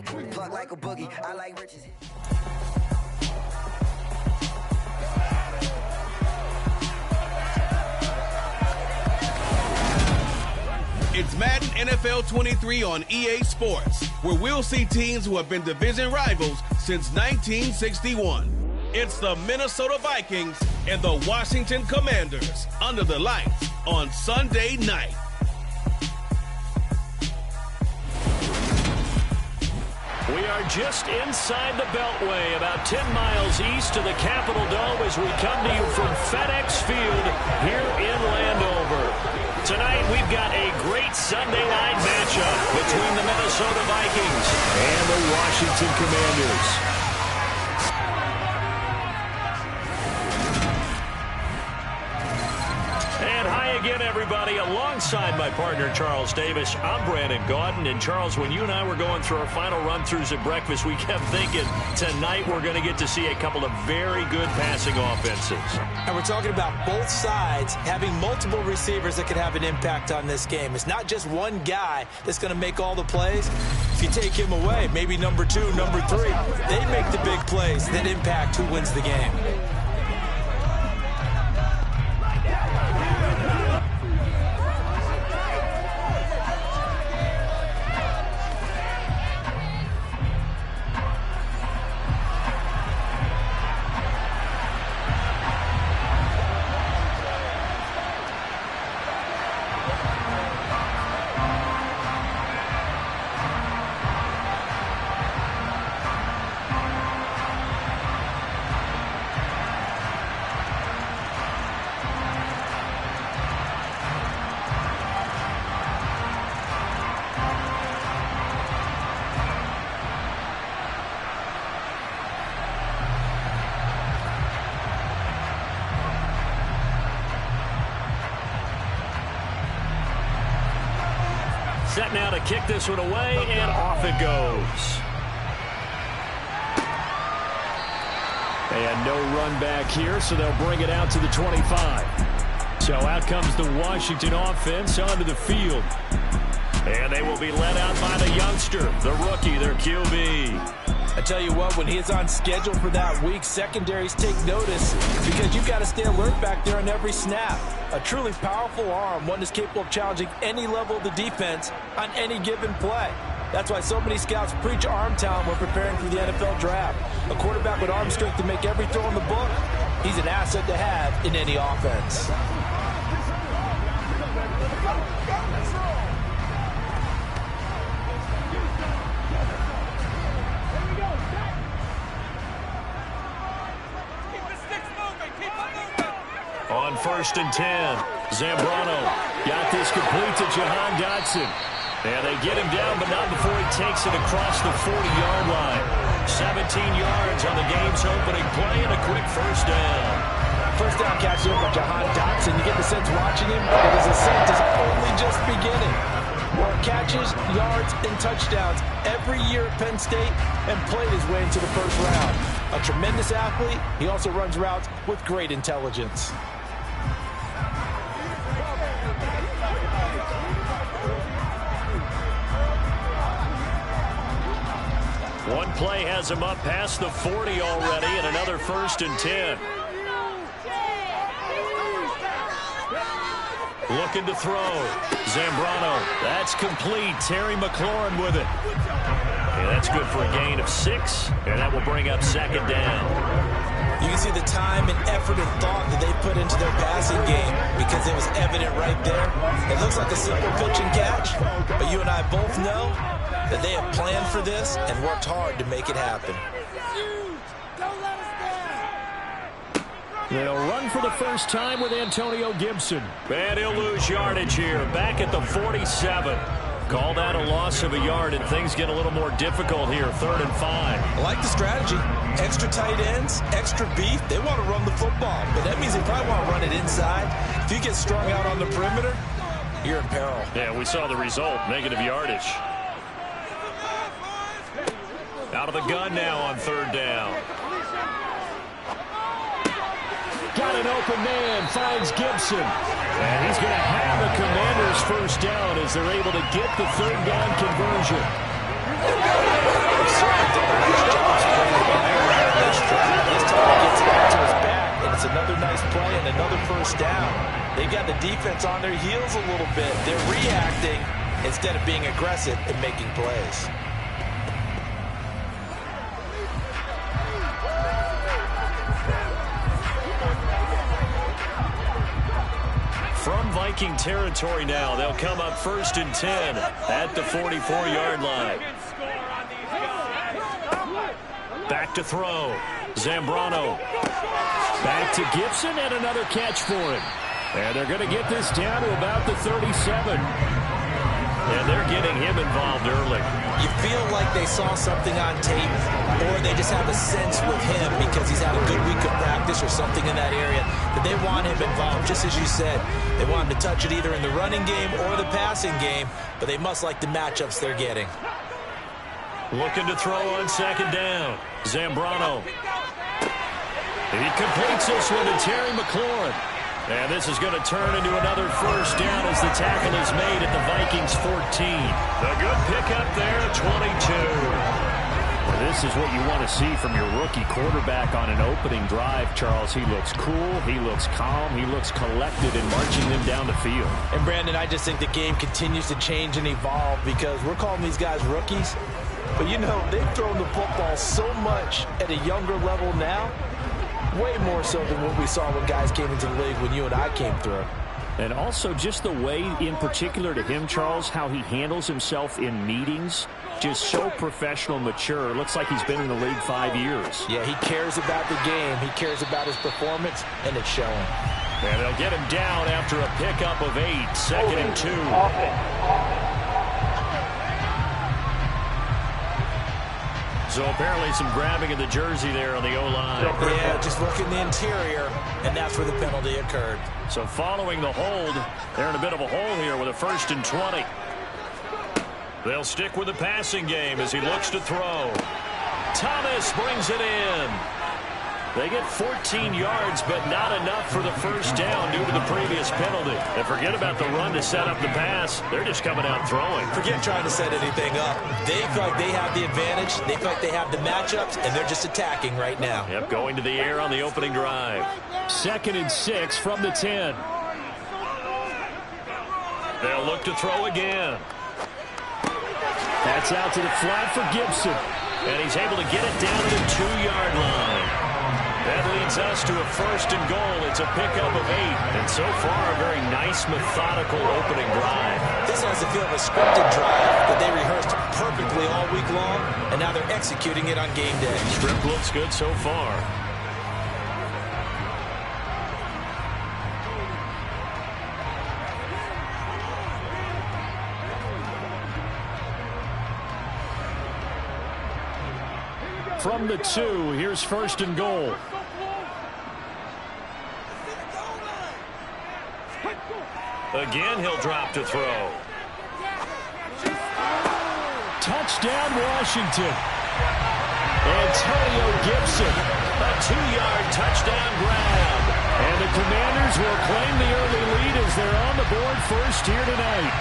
Plug like a boogie, I like riches. It's Madden NFL 23 on EA Sports, where we'll see teams who have been division rivals since 1961. It's the Minnesota Vikings and the Washington Commanders under the lights on Sunday night. We are just inside the Beltway, about 10 miles east of the Capitol Dome as we come to you from FedEx Field here in Landover. Tonight, we've got a great Sunday night matchup between the Minnesota Vikings and the Washington Commanders. Again, everybody, alongside my partner, Charles Davis, I'm Brandon Gaudin. And, Charles, when you and I were going through our final run-throughs at breakfast, we kept thinking tonight we're going to get to see a couple of very good passing offenses. And we're talking about both sides having multiple receivers that can have an impact on this game. It's not just one guy that's going to make all the plays. If you take him away, maybe number 2, number 3, they make the big plays that impact who wins the game. Set now to kick this one away, and off it goes. And no run back here, so they'll bring it out to the 25. So out comes the Washington offense onto the field. And they will be led out by the youngster, the rookie, their QB. I tell you what, when he's on schedule for that week, secondaries take notice because you've got to stay alert back there on every snap. A truly powerful arm, one that's capable of challenging any level of the defense on any given play. That's why so many scouts preach arm talent when preparing for the NFL draft. A quarterback with arm strength to make every throw in the book, he's an asset to have in any offense. On 1st and 10, Zambrano got this complete to Jahan Dotson. And they get him down, but not before he takes it across the 40-yard line. 17 yards on the game's opening play and a quick first down. First down catch there by Jahan Dotson. You get the sense watching him that his ascent is only just beginning. More catches, yards, and touchdowns every year at Penn State and played his way into the first round. A tremendous athlete, he also runs routes with great intelligence. One play has him up past the 40 already, and another 1st and 10. Looking to throw. Zambrano, that's complete. Terry McLaurin with it. Yeah, that's good for a gain of 6, and that will bring up 2nd down. You can see the time and effort and thought that they put into their passing game because it was evident right there. It looks like a simple pitch and catch, but you and I both know that they have planned for this and worked hard to make it happen. They'll run for the first time with Antonio Gibson. And he'll lose yardage here, back at the 47. Call that a loss of a yard, and things get a little more difficult here, 3rd and 5. I like the strategy. Extra tight ends, extra beef. They want to run the football, but that means they probably want to run it inside. If you get strung out on the perimeter, you're in peril. Yeah, we saw the result, negative yardage. Out of the gun now on 3rd down. Got an open man, finds Gibson. And he's going to have the Commanders' first down as they're able to get the 3rd down conversion. defense on their heels a little bit. They're reacting instead of being aggressive and making plays. From Viking territory now, they'll come up 1st and 10 at the 44-yard line. Back to throw. Zambrano. Back to Gibson, and another catch for him. And they're going to get this down to about the 37. And they're getting him involved early. You feel like they saw something on tape, or they just have a sense with him because he's had a good week of practice or something in that area that they want him involved. Just as you said, they want him to touch it either in the running game or the passing game, but they must like the matchups they're getting. Looking to throw on 2nd down. Zambrano. He completes this one to Terry McLaurin. And this is going to turn into another 1st down as the tackle is made at the Vikings 14. A good pickup there, 22. Well, this is what you want to see from your rookie quarterback on an opening drive, Charles. He looks cool, he looks calm, he looks collected in marching them down the field. And, Brandon, I just think the game continues to change and evolve because we're calling these guys rookies. But, you know, they've thrown the football so much at a younger level now. Way more so than what we saw when guys came into the league when you and I came through. And also just the way, in particular to him, Charles, how he handles himself in meetings. Just so professional, mature. Looks like he's been in the league 5 years. Yeah, he cares about the game. He cares about his performance, and it's showing. And they'll get him down after a pickup of 8. 2nd and 2. So apparently some grabbing of the jersey there on the O-line. Yeah, just look in the interior, and that's where the penalty occurred. So following the hold, they're in a bit of a hole here with a 1st and 20. They'll stick with the passing game as he looks to throw. Thomas brings it in. They get 14 yards, but not enough for the 1st down due to the previous penalty. And forget about the run to set up the pass. They're just coming out throwing. Forget trying to set anything up. They feel like they have the advantage. They feel like they have the matchups, and they're just attacking right now. Yep, going to the air on the opening drive. 2nd and 6 from the 10. They'll look to throw again. That's out to the flat for Gibson. And he's able to get it down to the 2-yard line. That leads us to a 1st and goal. It's a pickup of 8. And so far, a very nice, methodical opening drive. This has the feel of a scripted drive that they rehearsed perfectly all week long, and now they're executing it on game day. Script looks good so far. From the 2, here's 1st and goal. Again, he'll drop to throw. Touchdown, Washington. Antonio Gibson. A 2-yard touchdown grab. And the Commanders will claim the early lead as they're on the board first here tonight.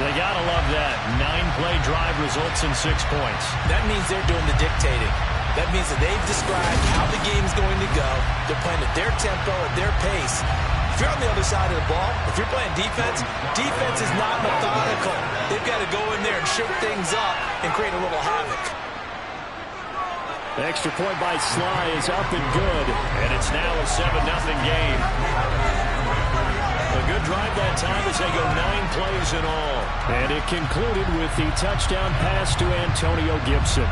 They got to love that. 9-play drive results in 6 points. That means they're doing the dictating. That means that they've described how the game's going to go. They're playing at their tempo, at their pace. If you're on the other side of the ball, if you're playing defense, defense is not methodical. They've got to go in there and shake things up and create a little havoc. The extra point by Sly is up and good. And it's now a 7-0 game. A good drive that time as they go 9 plays in all. And it concluded with the touchdown pass to Antonio Gibson.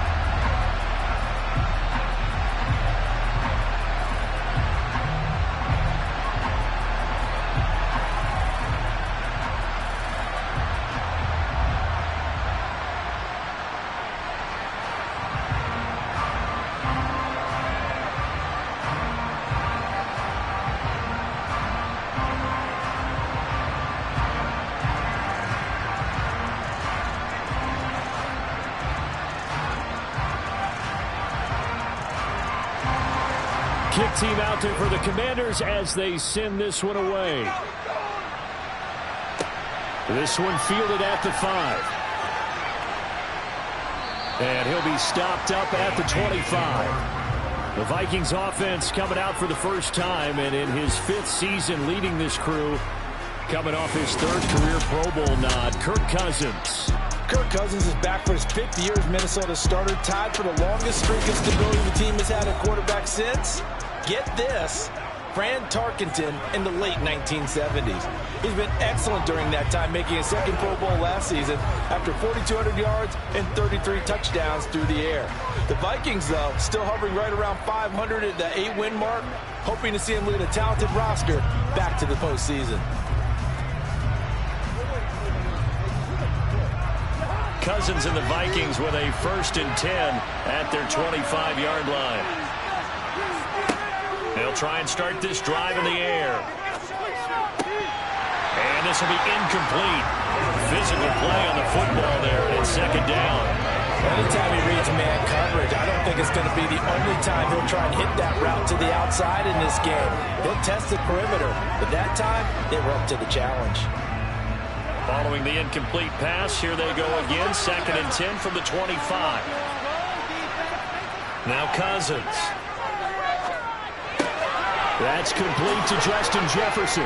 Kick team out there for the Commanders as they send this one away. This one fielded at the 5. And he'll be stopped up at the 25. The Vikings offense coming out for the first time, and in his 5th season leading this crew, coming off his 3rd career Pro Bowl nod, Kirk Cousins. Kirk Cousins is back for his 5th year as Minnesota's starter, tied for the longest streak of stability the team has had at quarterback since, get this, Fran Tarkenton in the late 1970s. He's been excellent during that time, making his 2nd Pro Bowl last season after 4,200 yards and 33 touchdowns through the air. The Vikings, though, still hovering right around 500 at the 8-win mark, hoping to see him lead a talented roster back to the postseason. Cousins and the Vikings with a 1st and 10 at their 25-yard line. They'll try and start this drive in the air. And this will be incomplete. Physical play on the football there, and it's 2nd down. Anytime he reads man coverage, I don't think it's going to be the only time he'll try and hit that route to the outside in this game. He'll test the perimeter, but that time, they were up to the challenge. Following the incomplete pass, here they go again. 2nd and 10 from the 25. Now Cousins. That's complete to Justin Jefferson.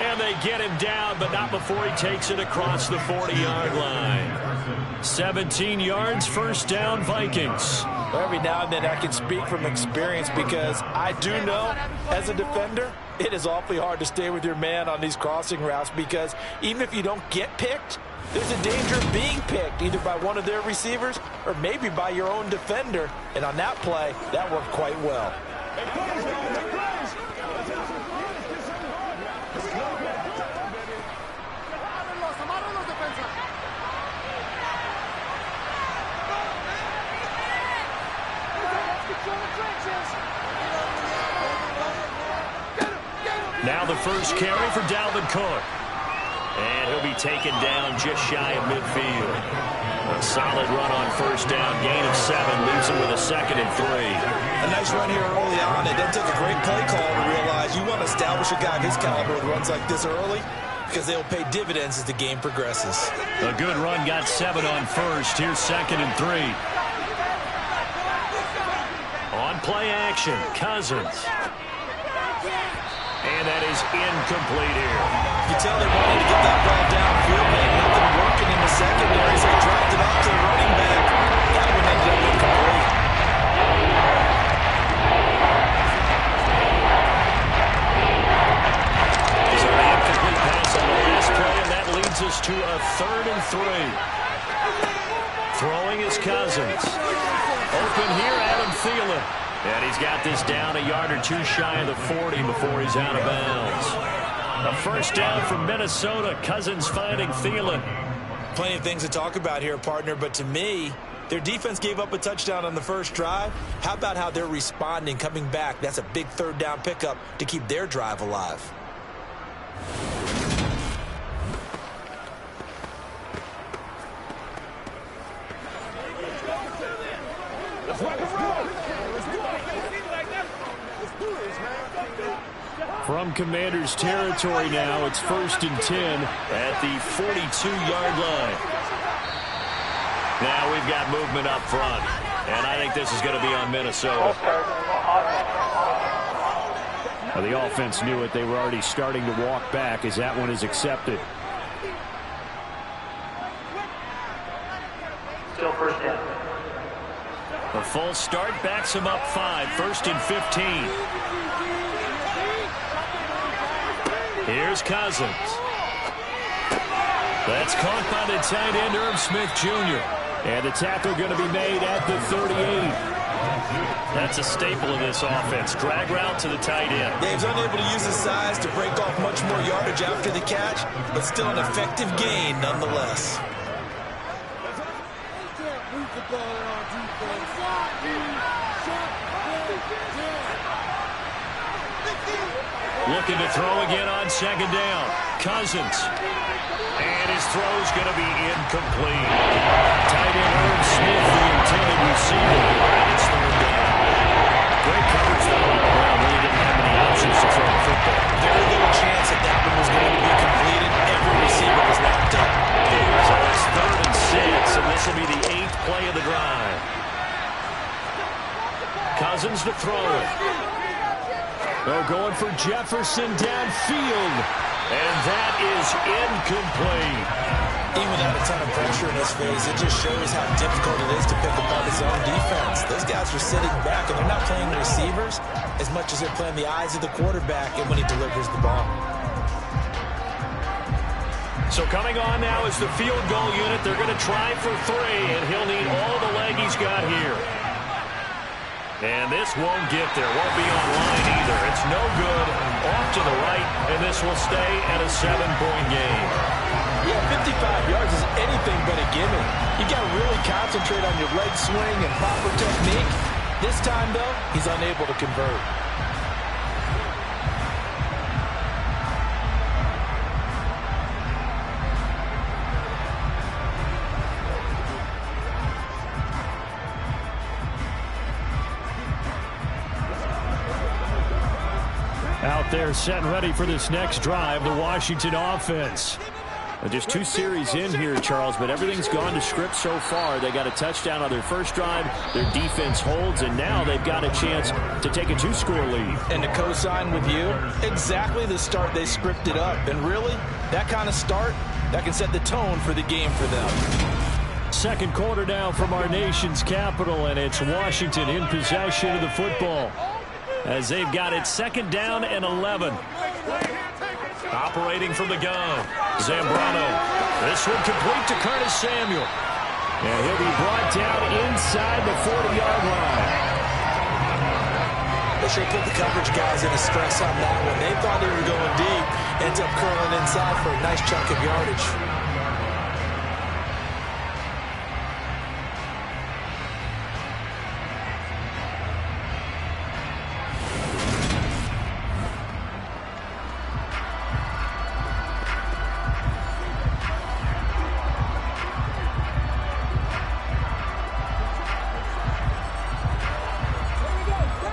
And they get him down, but not before he takes it across the 40-yard line. 17 yards, 1st down, Vikings. Well, every now and then I can speak from experience because I do know, as a defender, it is awfully hard to stay with your man on these crossing routes because even if you don't get picked, there's a danger of being picked either by one of their receivers or maybe by your own defender. And on that play, that worked quite well. Now the first carry for Dalvin Cook. And he'll be taken down just shy of midfield. A solid run on 1st down, gain of 7, leaves him with a 2nd and 3. A nice run here early on. It doesn't take a great play call to realize you want to establish a guy of his caliber with runs like this early because they'll pay dividends as the game progresses. A good run, got 7 on 1st. Here's 2nd and 3. On play action, Cousins. And that is incomplete here. You tell they wanted to get that ball downfield, but nothing working in the secondary, so he dropped it off to the running back. That one ended up incomplete. So an incomplete pass on the last play, and that leads us to a 3rd and 3. Throwing is Cousins. Open here, Adam Thielen. And he's got this down a yard or 2 shy of the 40 before he's out of bounds. A 1st down from Minnesota. Cousins finding Thielen. Plenty of things to talk about here, partner, but to me, their defense gave up a touchdown on the first drive. How about how they're responding, coming back? That's a big 3rd down pickup to keep their drive alive. From Commanders territory now, it's 1st and 10 at the 42-yard line. Now we've got movement up front, and I think this is going to be on Minnesota. Well, the offense knew it. They were already starting to walk back as that one is accepted. Still 1st down. A false start backs him up 5, 1st and 15. Here's Cousins. That's caught by the tight end, Irv Smith Jr. And the tackle going to be made at the 38. That's a staple of this offense. Drag route to the tight end. Dave's unable to use his size to break off much more yardage after the catch, but still an effective gain nonetheless. Looking to throw again on 2nd down. Cousins. And his throw's going to be incomplete. Tight end Irv Smith, the intended receiver. And it's 3rd down. Great coverage though all around. Really didn't have many options to throw the football. Very little chance that that one was going to be completed. Every receiver was locked up. So it's 3rd and 6, and this will be the 8th play of the drive. Cousins to throw it. They're going for Jefferson downfield. And that is incomplete. Even without a ton of pressure in his face, it just shows how difficult it is to pick apart his own defense. Those guys are sitting back, and they're not playing the receivers as much as they're playing the eyes of the quarterback and when he delivers the ball. So coming on now is the field goal unit. They're going to try for 3, and he'll need all the leg he's got here. And this won't get there. Won't be on line either. It's no good. Off to the right, and this will stay at a 7-point game. Yeah, 55 yards is anything but a gimme. You got to really concentrate on your leg swing and proper technique. This time, though, he's unable to convert. Out there set and ready for this next drive, the Washington offense. Just 2 series in here, Charles, but everything's gone to script so far. They got a touchdown on their first drive. Their defense holds, and now they've got a chance to take a 2-score lead. And to co-sign with you, exactly the start they scripted up. And really, that kind of start, that can set the tone for the game for them. Second quarter now from our nation's capital, and it's Washington in possession of the football as they've got it 2nd down and 11. Operating from the gun, Zambrano. This one complete to Curtis Samuel. And he'll be brought down inside the 40-yard line. They sure put the coverage guys in a stress on that one. They thought they were going deep. Ends up curling inside for a nice chunk of yardage.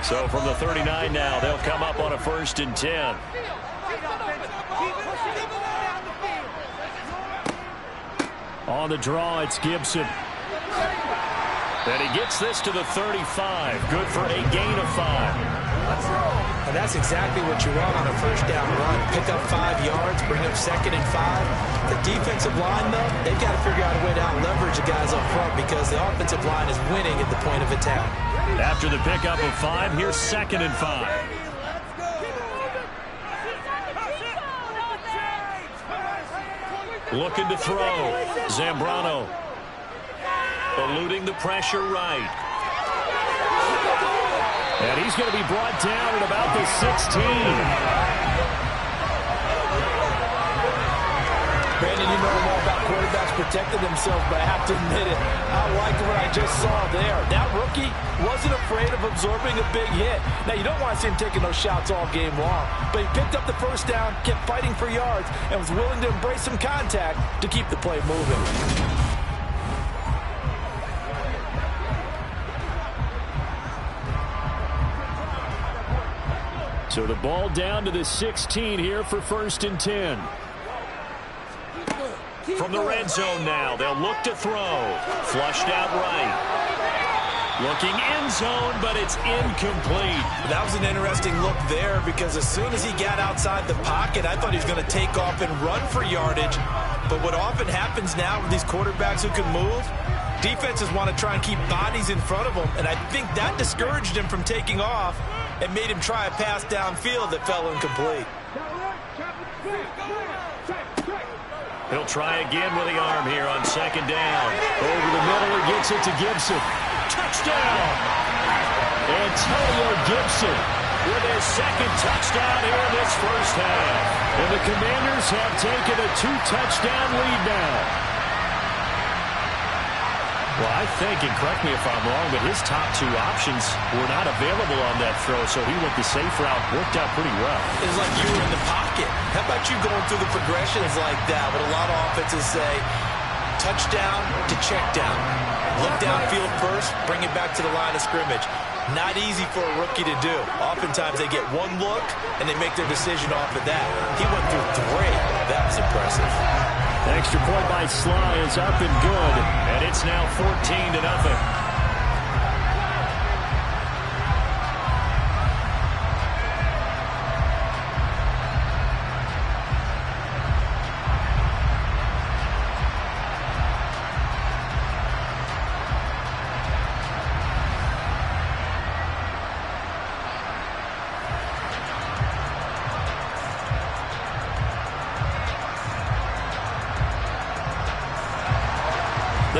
So from the 39 now, they'll come up on a 1st and 10. On the draw, it's Gibson. And he gets this to the 35. Good for a gain of 5. And that's exactly what you want on a 1st down run. Pick up 5 yards, bring up 2nd and 5. The defensive line, though, they've got to figure out a way to out-leverage the guys up front because the offensive line is winning at the point of attack. After the pickup of 5, here's 2nd and 5. Looking to throw. Zambrano. Eluding the pressure right. And he's going to be brought down at about the 16. Brandon, you know all about quarterbacks protecting themselves, but I have to admit it. I like what I just saw there. That rookie wasn't afraid of absorbing a big hit. Now, you don't want to see him taking those shots all game long, but he picked up the 1st down, kept fighting for yards, and was willing to embrace some contact to keep the play moving. So the ball down to the 16 here for 1st and 10. From the red zone now, they'll look to throw. Flushed out right. Looking end zone, but it's incomplete. That was an interesting look there because as soon as he got outside the pocket, I thought he was going to take off and run for yardage. But what often happens now with these quarterbacks who can move, defenses want to try and keep bodies in front of them, and I think that discouraged him from taking off and made him try a pass downfield that fell incomplete. He'll try again with the arm here on 2nd down. Over the middle, he gets it to Gibson. Touchdown! Antonio Gibson with his 2nd touchdown here in this 1st half. And the Commanders have taken a 2-touchdown lead now. Well, I think, and correct me if I'm wrong, but his top 2 options were not available on that throw, so he went the safe route. Worked out pretty well. It was like you were in the pocket. How about you going through the progressions like that? What a lot of offenses say, touchdown to check down. Look downfield first, bring it back to the line of scrimmage. Not easy for a rookie to do. Oftentimes they get one look, and they make their decision off of that. He went through 3. That was impressive. Extra point by Sly is up and good, and it's now 14-0.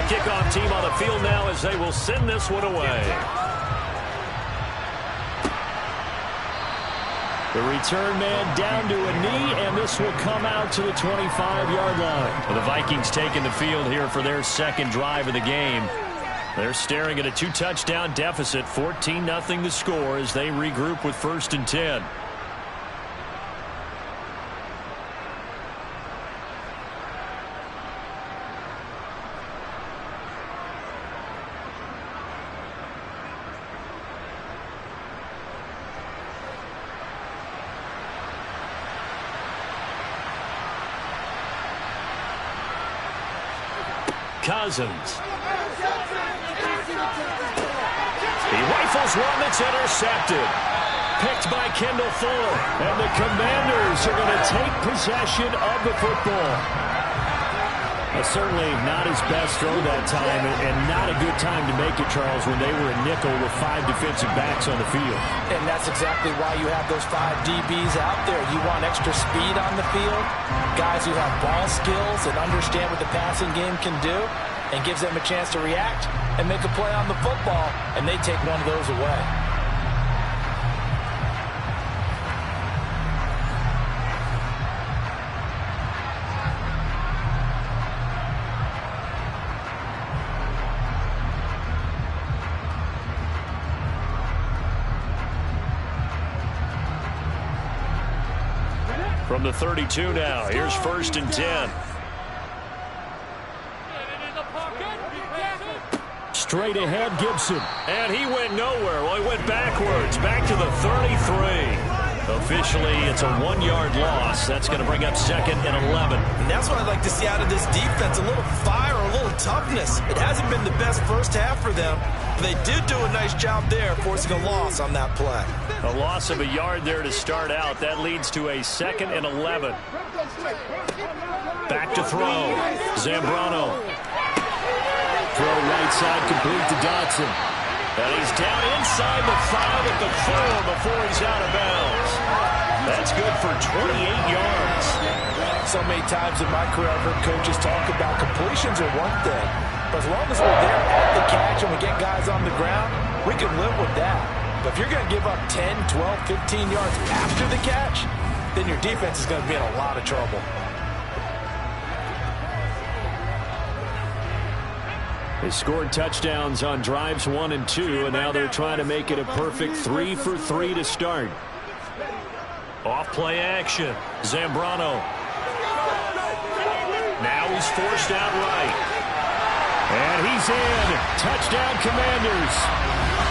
kickoff team on the field now as they will send this one away. The return man down to a knee, and this will come out to the 25-yard line. Well, the Vikings taking the field here for their second drive of the game. They're staring at a 2-touchdown deficit, 14-0 the score as they regroup with 1st and 10. Cousins. He rifles one that's intercepted. Picked by Kendall Fuller. And the Commanders are going to take possession of the football. Certainly not his best throw that time, and not a good time to make it, Charles, when they were a nickel with 5 defensive backs on the field. And that's exactly why you have those 5 DBs out there. You want extra speed on the field, guys who have ball skills and understand what the passing game can do, and gives them a chance to react and make a play on the football, and they take one of those away. From the 32 now, here's 1st and 10. Straight ahead, Gibson. And he went nowhere. Well, he went backwards, back to the 33. Officially, it's a 1-yard loss. That's going to bring up 2nd and 11. And that's what I'd like to see out of this defense, a little fire, a little toughness. It hasn't been the best first half for them. They did do a nice job there, forcing a loss on that play. A loss of a yard there to start out. That leads to a 2nd and 11. Back to throw. Zambrano. Throw right side, complete to Dotson. And he's down inside the 5 at the 4 before he's out of bounds. That's good for 28 yards. So many times in my career, I've heard coaches talk about completions are one thing. But as long as we're there at the catch and we get guys on the ground, we can live with that. But if you're going to give up 10, 12, 15 yards after the catch, then your defense is going to be in a lot of trouble. They scored touchdowns on drives 1 and 2, and now they're trying to make it a perfect 3 for 3 to start. Off play action. Zambrano. Now he's forced out right. And he's in. Touchdown, Commanders.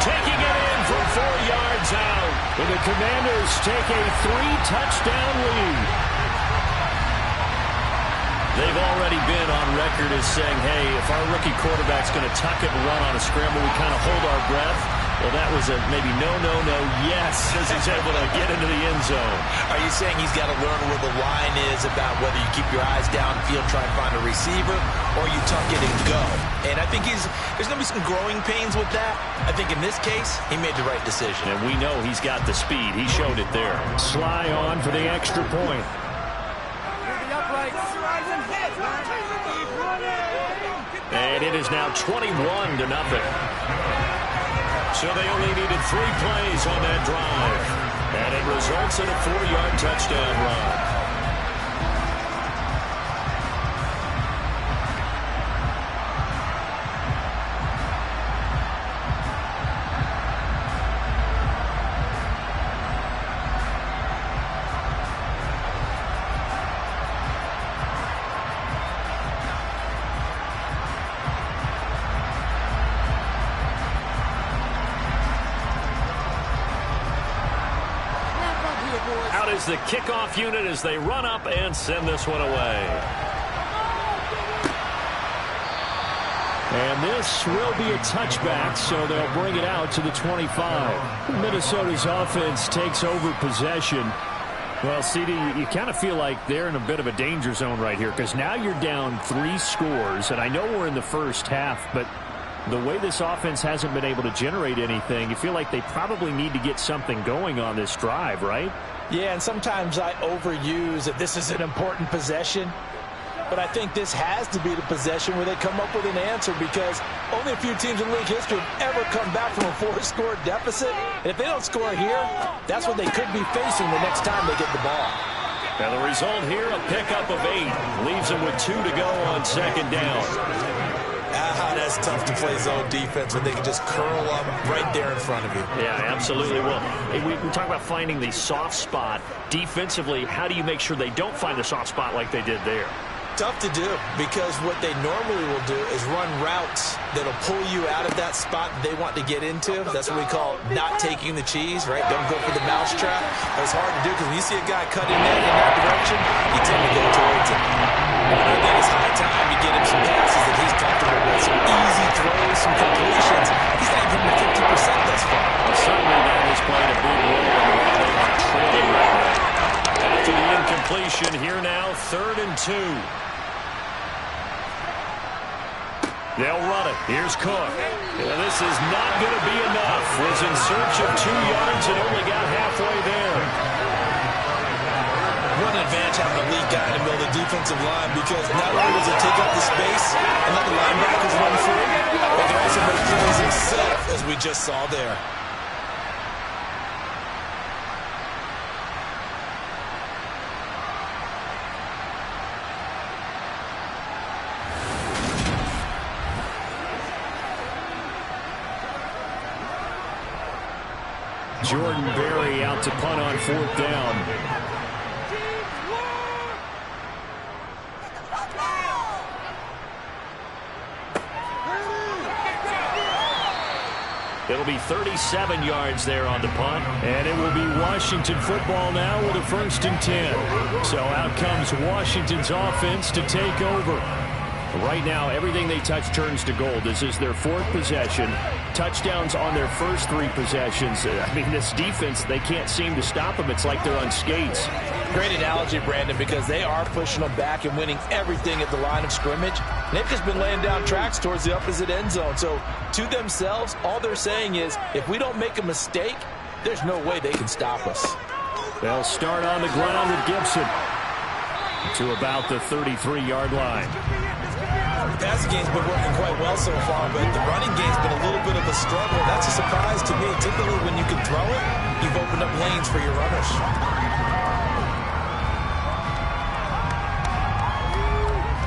Taking it in from 4 yards out. And the Commanders take a 3-touchdown lead. They've already been on record as saying, hey, if our rookie quarterback's going to tuck it and run on a scramble, we kind of hold our breath. Well, that was a maybe no, yes, as he's able to get into the end zone. Are you saying he's got to learn where the line is about whether you keep your eyes downfield, try and find a receiver, or you tuck it and go? And I think there's going to be some growing pains with that. I think in this case, he made the right decision. And we know he's got the speed. He showed it there. Sly on for the extra point. And it is now 21-0. So they only needed 3 plays on that drive. And it results in a 4-yard touchdown run. Is the kickoff unit as they run up and send this one away. And this will be a touchback, so they'll bring it out to the 25. Minnesota's offense takes over possession. Well, CD, you kind of feel like they're in a bit of a danger zone right here because now you're down 3 scores, and I know we're in the first half, but the way this offense hasn't been able to generate anything, you feel like they probably need to get something going on this drive, right? Yeah, and sometimes I overuse that this is an important possession. But I think this has to be the possession where they come up with an answer, because only a few teams in league history have ever come back from a 4-score deficit. And if they don't score here, that's what they could be facing the next time they get the ball. And the result here, a pickup of 8. Leaves them with 2 to go on second down. That's tough to play zone defense when they can just curl up right there in front of you. Yeah, absolutely. Well, we talk about finding the soft spot. Defensively, how do you make sure they don't find the soft spot like they did there? Tough to do, because what they normally will do is run routes that'll pull you out of that spot they want to get into. That's what we call not taking the cheese, right? Don't go for the mousetrap. It's hard to do, because when you see a guy cutting in that direction, you tend to go towards him. I think it's high time to get him some passes that he's comfortable with, some easy throws, some completions. He's not even at 50% thus far. Well, certainly that is playing a big role in why they are trailing right now. After the incompletion, here now, 3rd and 2. They'll run it. Here's Cook. And this is not going to be enough. Was in search of 2 yards and only got halfway there. What an advantage having a lead guy in the middle of the defensive line, because not only does it take up the space and let the linebackers run free, but they also make plays himself, as we just saw there. Jordan Berry out to punt on 4th down. It'll be 37 yards there on the punt, and it will be Washington football now with a 1st and 10. So out comes Washington's offense to take over. Right now, everything they touch turns to gold. This is their 4th possession. Touchdowns on their first 3 possessions. I mean, this defense, they can't seem to stop them. It's like they're on skates. Great analogy, Brandon, because they are pushing them back and winning everything at the line of scrimmage. They've just been laying down tracks towards the opposite end zone. So to themselves, all they're saying is, if we don't make a mistake, there's no way they can stop us. They'll start on the ground with Gibson to about the 33-yard line. The passing game's been working quite well so far, but the running game's been a little bit of a struggle. That's a surprise to me. Typically, when you can throw it, you've opened up lanes for your runners.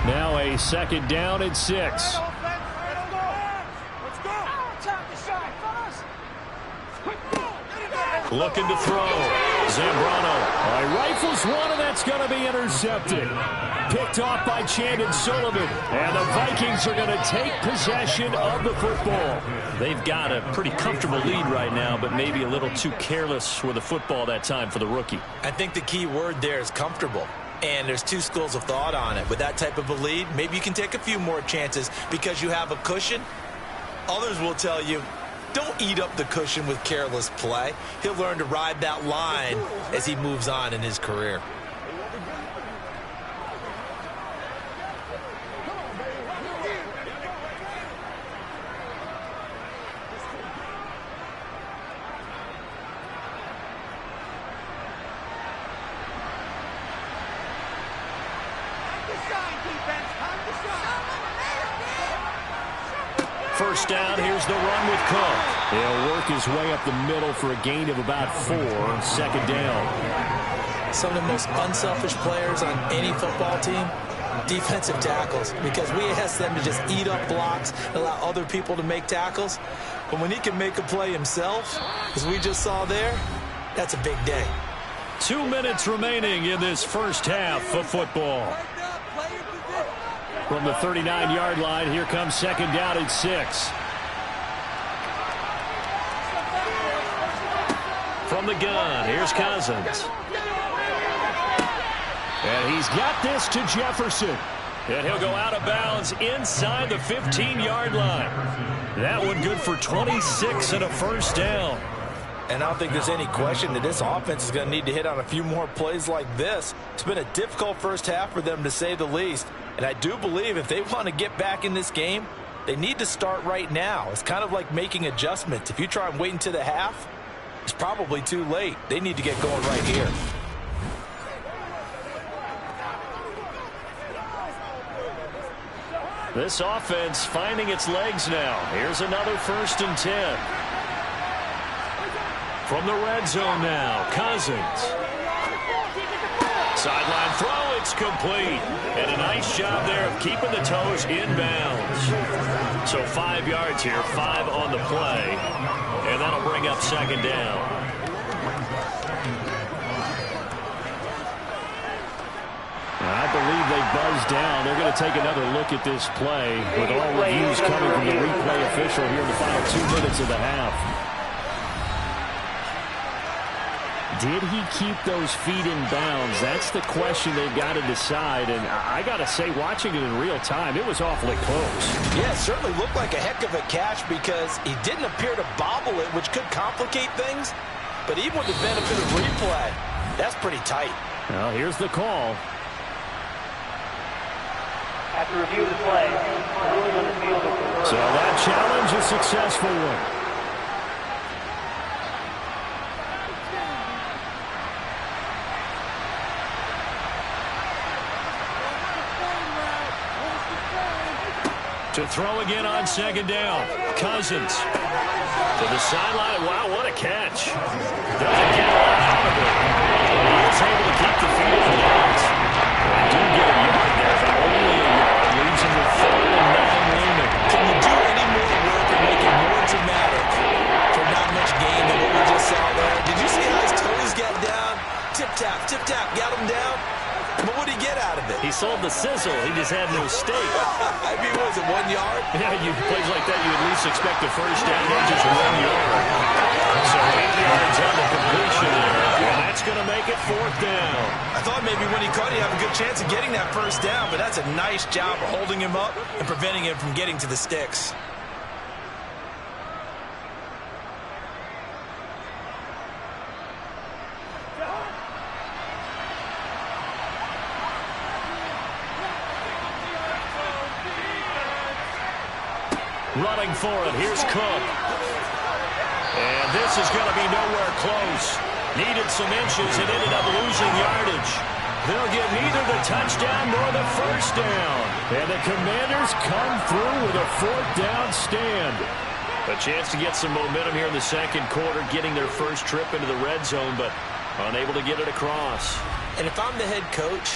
Now a 2nd down and 6. Looking to throw. Zambrano rifles one, and that's going to be intercepted. Picked off by Chandon Sullivan. And the Vikings are going to take possession of the football. They've got a pretty comfortable lead right now, but maybe a little too careless with the football that time for the rookie. I think the key word there is comfortable. And there's 2 schools of thought on it. With that type of a lead, maybe you can take a few more chances because you have a cushion. Others will tell you, don't eat up the cushion with careless play. He'll learn to ride that line as he moves on in his career. First down, here's the run with Cook. He'll work his way up the middle for a gain of about 4. 2nd down. Some of the most unselfish players on any football team, defensive tackles, because we ask them to just eat up blocks and allow other people to make tackles. But when he can make a play himself, as we just saw there, that's a big day. 2 minutes remaining in this first half of football. From the 39-yard line, here comes 2nd down and 6. From the gun, here's Cousins. And he's got this to Jefferson. And he'll go out of bounds inside the 15-yard line. That one good for 26 and a first down. And I don't think there's any question that this offense is going to need to hit on a few more plays like this. It's been a difficult first half for them, to say the least. And I do believe if they want to get back in this game, they need to start right now. It's kind of like making adjustments. If you try and wait until the half, it's probably too late. They need to get going right here. This offense finding its legs now. Here's another 1st and 10. From the red zone now, Cousins. Sideline throw, it's complete. And a nice job there of keeping the toes in bounds. So 5 yards here, 5 on the play. And that'll bring up 2nd down. I believe they buzzed down. They're going to take another look at this play with all reviews coming from the replay official here in the final 2 minutes of the half. Did he keep those feet in bounds? That's the question they've got to decide. And I got to say, watching it in real time, it was awfully close. Yeah, it certainly looked like a heck of a catch because he didn't appear to bobble it, which could complicate things. But even with the benefit of replay, that's pretty tight. Well, here's the call. After review of the play, ruling on the field. So that challenge, a successful one. To throw again on 2nd down. Cousins to the sideline. Wow, what a catch. Doesn't get a lot out of it. He is able to keep the feet in bounds. They do get a yard there, but only a yard. Leaves him with 3rd and 9 looming. Can you do any more work and make it more dramatic for not much gain than what we just saw there? Did you see how his toes got down? Tip-tap, got him down. But what did he get out of it? He sold the sizzle. He just had no steak. I mean, what was it, 1 yard? Yeah, you plays like that, you at least expect a 1st down or just 1 yard. So 8 yards on the completion there. And that's going to make it 4th down. I thought maybe when he caught, he'd have a good chance of getting that 1st down, but that's a nice job of holding him up and preventing him from getting to the sticks. Running for it. Here's Cook. And this is going to be nowhere close. Needed some inches and ended up losing yardage. They'll get neither the touchdown nor the 1st down. And the Commanders come through with a 4th down stand. A chance to get some momentum here in the 2nd quarter, getting their first trip into the red zone, but unable to get it across. And if I'm the head coach,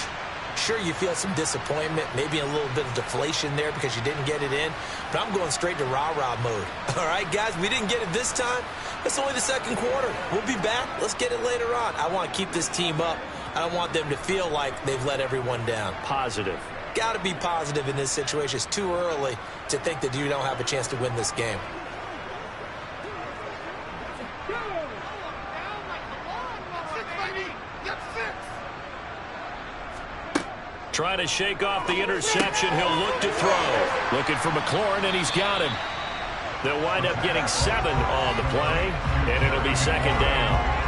sure, you feel some disappointment, maybe a little bit of deflation there because you didn't get it in, but I'm going straight to rah-rah mode. All right, guys, we didn't get it this time. It's only the 2nd quarter. We'll be back. Let's get it later on. I want to keep this team up. I don't want them to feel like they've let everyone down. Positive. Got to be positive in this situation. It's too early to think that you don't have a chance to win this game. Trying to shake off the interception. He'll look to throw. Looking for McLaurin, and he's got him. They'll wind up getting 7 on the play, and it'll be 2nd down.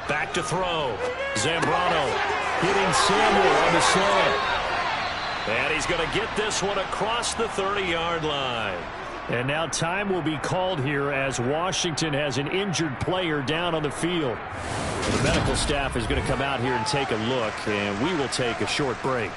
Back to throw. Zambrano hitting Samuel on the slant. And he's going to get this one across the 30-yard line. And now time will be called here as Washington has an injured player down on the field. The medical staff is going to come out here and take a look, and we will take a short break.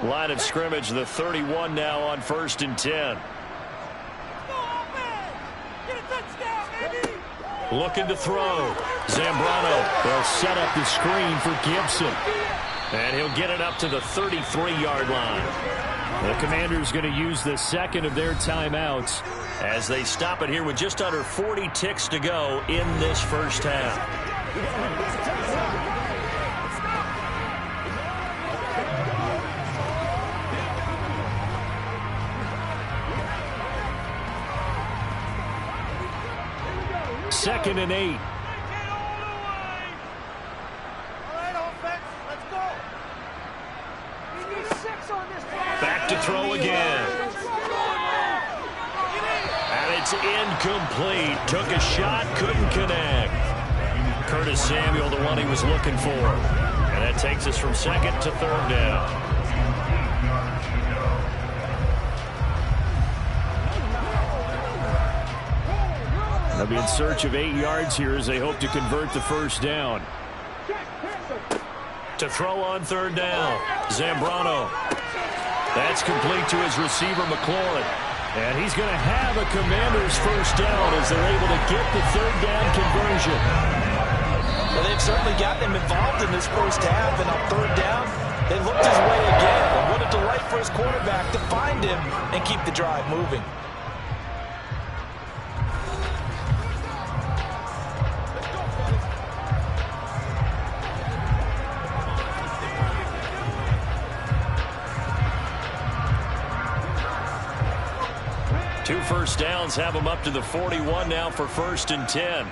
Line of scrimmage, the 31 now on 1st and 10. Looking to throw. Zambrano. They'll set up the screen for Gibson. And he'll get it up to the 33-yard line. The Commanders going to use the 2nd of their timeouts as they stop it here with just under 40 ticks to go in this first half. 2nd and 8. Back to throw again. And it's incomplete. Took a shot, couldn't connect. Curtis Samuel, the one he was looking for. And that takes us from 2nd to 3rd down. They'll be in search of 8 yards here as they hope to convert the 1st down. To throw on 3rd down, Zambrano. That's complete to his receiver, McLaurin. And he's going to have a Commanders 1st down as they're able to get the 3rd down conversion. Well, they've certainly gotten him involved in this 1st half, and on 3rd down, they looked his way again. And what a delight for his quarterback to find him and keep the drive moving. Two 1st downs have them up to the 41 now for 1st and 10.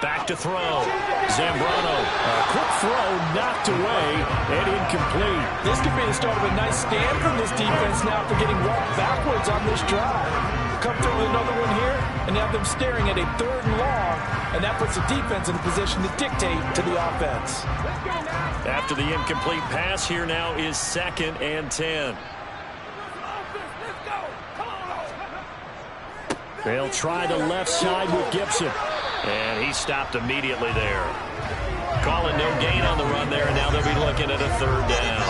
Back to throw. Zambrano. A quick throw knocked away and incomplete. This could be the start of a nice stand from this defense now for getting walked backwards on this drive. Come through with another one here and have them staring at a 3rd and long, and that puts the defense in a position to dictate to the offense. After the incomplete pass, here now is 2nd and 10. They'll try the left side with Gibson. And he stopped immediately there. Calling no gain on the run there, and now they'll be looking at a 3rd down.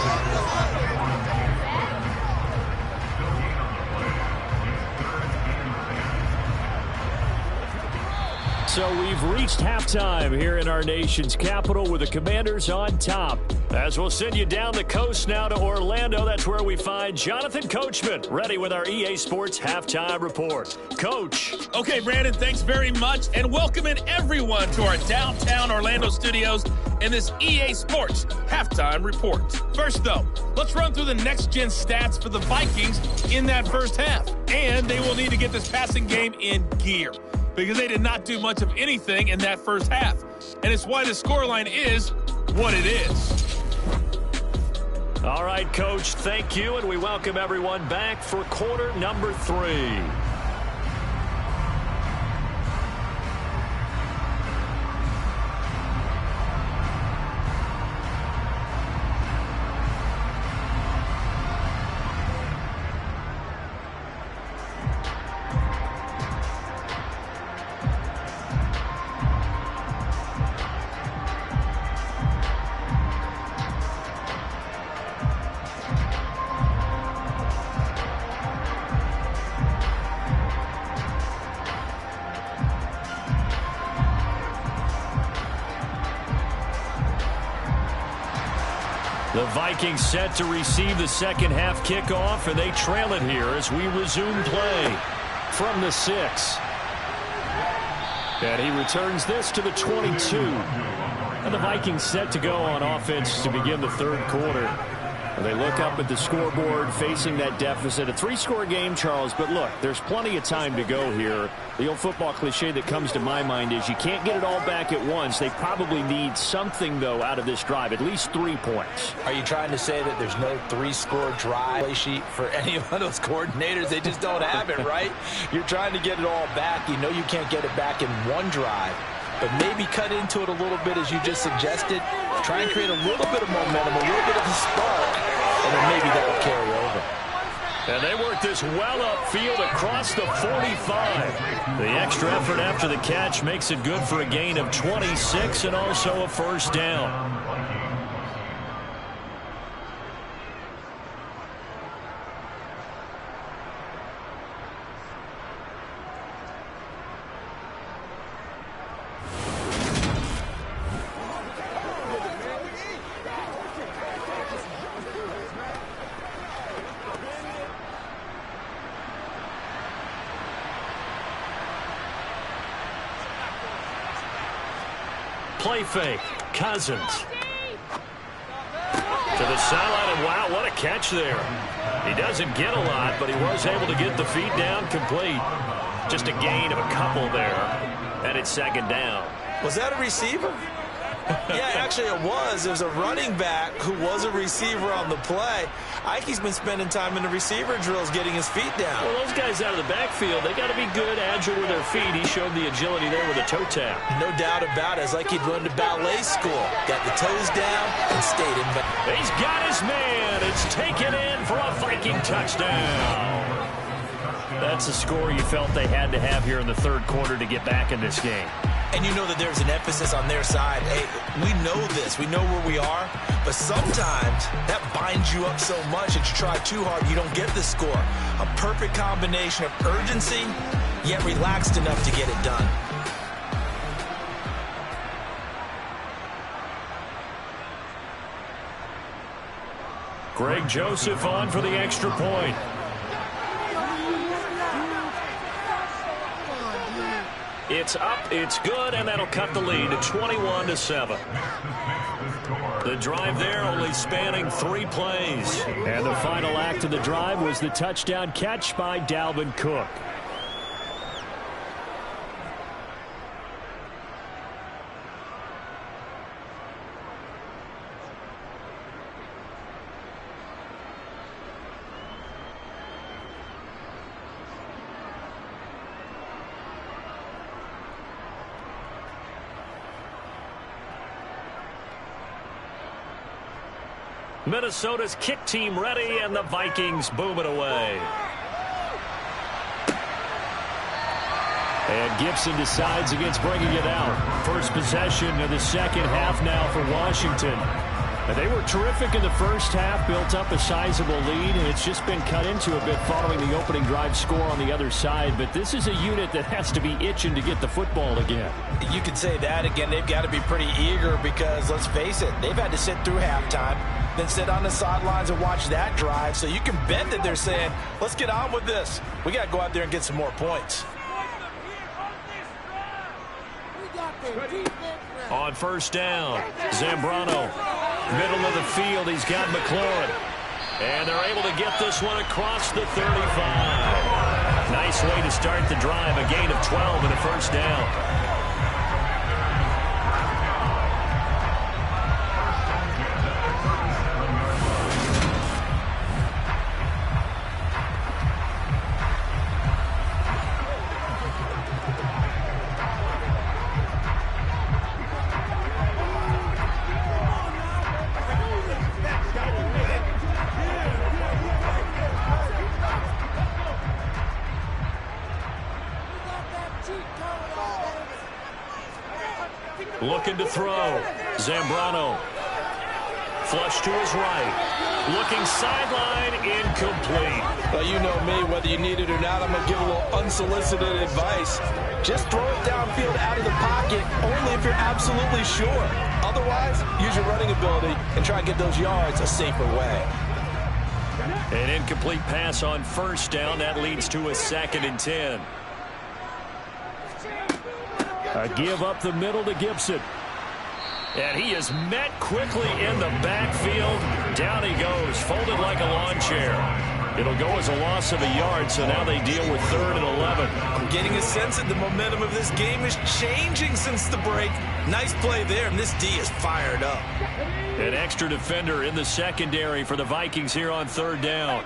So we've reached halftime here in our nation's capital with the Commanders on top. As we'll send you down the coast now to Orlando, that's where we find Jonathan Coachman ready with our EA Sports Halftime Report. Coach. Okay, Brandon, thanks very much, and welcoming everyone to our downtown Orlando studios in this EA Sports Halftime Report. First, though, let's run through the next-gen stats for the Vikings in that 1st half. And they will need to get this passing game in gear, because they did not do much of anything in that 1st half. And it's why the scoreline is what it is. All right, Coach, thank you, and we welcome everyone back for quarter number 3. The Vikings set to receive the 2nd half kickoff, and they trail it here as we resume play from the 6. And he returns this to the 22. And the Vikings set to go on offense to begin the 3rd quarter. And they look up at the scoreboard facing that deficit. A 3-score game, Charles, but look, there's plenty of time to go here. The old football cliche that comes to my mind is you can't get it all back at once. They probably need something, though, out of this drive, at least 3 points. Are you trying to say that there's no 3-score drive play sheet for any of those coordinators? They just don't have it, right? You're trying to get it all back. You know you can't get it back in one drive. But maybe cut into it a little bit, as you just suggested. Try and create a little bit of momentum, a little bit of a spark, and then maybe that will carry over. And they work this well upfield across the 45. The extra effort after the catch makes it good for a gain of 26 and also a 1st down. Play fake. Cousins. To the sideline, and wow, what a catch there. He doesn't get a lot, but he was able to get the feet down complete. Just a gain of a couple there, and it's second down. Was that a receiver? Yeah, actually it was. It was a running back who was a receiver on the play. Ike's been spending time in the receiver drills getting his feet down. Well, those guys out of the backfield, they got to be good, agile with their feet. He showed the agility there with a toe tap. No doubt about it. It's like he'd run to ballet school. Got the toes down and stayed in. He's got his man. It's taken in for a Viking touchdown. That's a score you felt they had to have here in the third quarter to get back in this game. And you know that there's an emphasis on their side. Hey, we know this. We know where we are. But sometimes that binds you up so much that you try too hard, you don't get the score. A perfect combination of urgency, yet relaxed enough to get it done. Greg Joseph on for the extra point. It's up, it's good, and that'll cut the lead to 21-7. The drive there only spanning 3 plays. And the final act of the drive was the touchdown catch by Dalvin Cook. Minnesota's kick team ready, and the Vikings boom it away. And Gibson decides against bringing it out. First possession of the second half now for Washington. They were terrific in the first half, built up a sizable lead, and it's just been cut into a bit following the opening drive score on the other side. But this is a unit that has to be itching to get the football again. You could say that again. They've got to be pretty eager because, let's face it, they've had to sit through halftime, then sit on the sidelines and watch that drive. So you can bet that they're saying, let's get on with this. We got to go out there and get some more points. On first down, Zambrano, middle of the field, he's got McLaurin. And they're able to get this one across the 35. Nice way to start the drive, a gain of 12 and a first down. Looking to throw. Zambrano. Flush to his right. Looking sideline, incomplete. Well, you know me, whether you need it or not, I'm going to give a little unsolicited advice. Just throw it downfield out of the pocket, only if you're absolutely sure. Otherwise, use your running ability and try and get those yards a safer way. An incomplete pass on first down. That leads to a 2nd and 10. A give up the middle to Gibson. And he is met quickly in the backfield. Down he goes, folded like a lawn chair. It'll go as a loss of a yard, so now they deal with 3rd and 11. I'm getting a sense that the momentum of this game is changing since the break. Nice play there, and this D is fired up. An extra defender in the secondary for the Vikings here on 3rd down.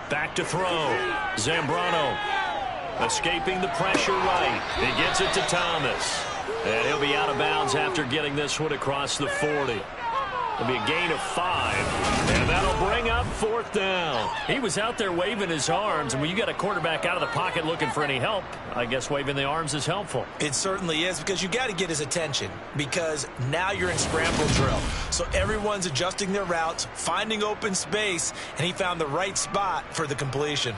Back to throw. Zambrano. Escaping the pressure right. He gets it to Thomas. And he'll be out of bounds after getting this one across the 40. It'll be a gain of 5. And that'll bring up 4th down. He was out there waving his arms. And when you got a quarterback out of the pocket looking for any help, I guess waving the arms is helpful. It certainly is, because you got to get his attention, because now you're in scramble drill. So everyone's adjusting their routes, finding open space, and he found the right spot for the completion.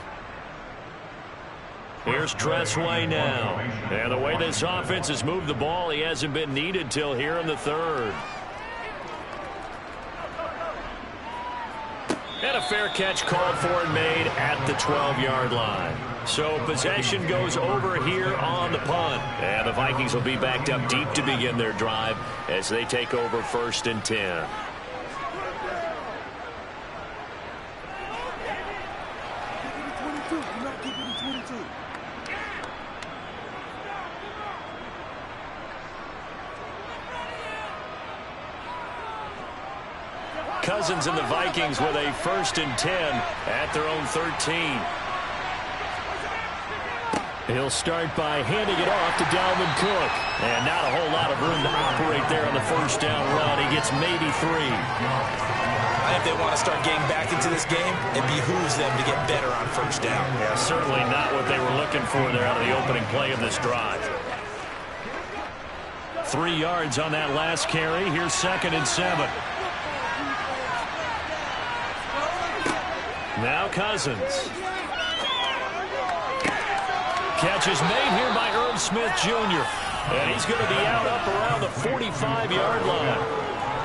Here's Tressway now. And the way this offense has moved the ball, he hasn't been needed till here in the 3rd. And a fair catch called for and made at the 12-yard line. So possession goes over here on the punt. And the Vikings will be backed up deep to begin their drive as they take over 1st and 10. Cousins and the Vikings with a 1st and 10 at their own 13. He'll start by handing it off to Dalvin Cook. And not a whole lot of room to operate there on the 1st down run. He gets maybe 3. If they want to start getting back into this game, it behooves them to get better on 1st down. Yeah, certainly not what they were looking for there out of the opening play of this drive. 3 yards on that last carry. Here's 2nd and 7. Now Cousins. Catch is made here by Irv Smith Jr. And he's going to be out up around the 45-yard line.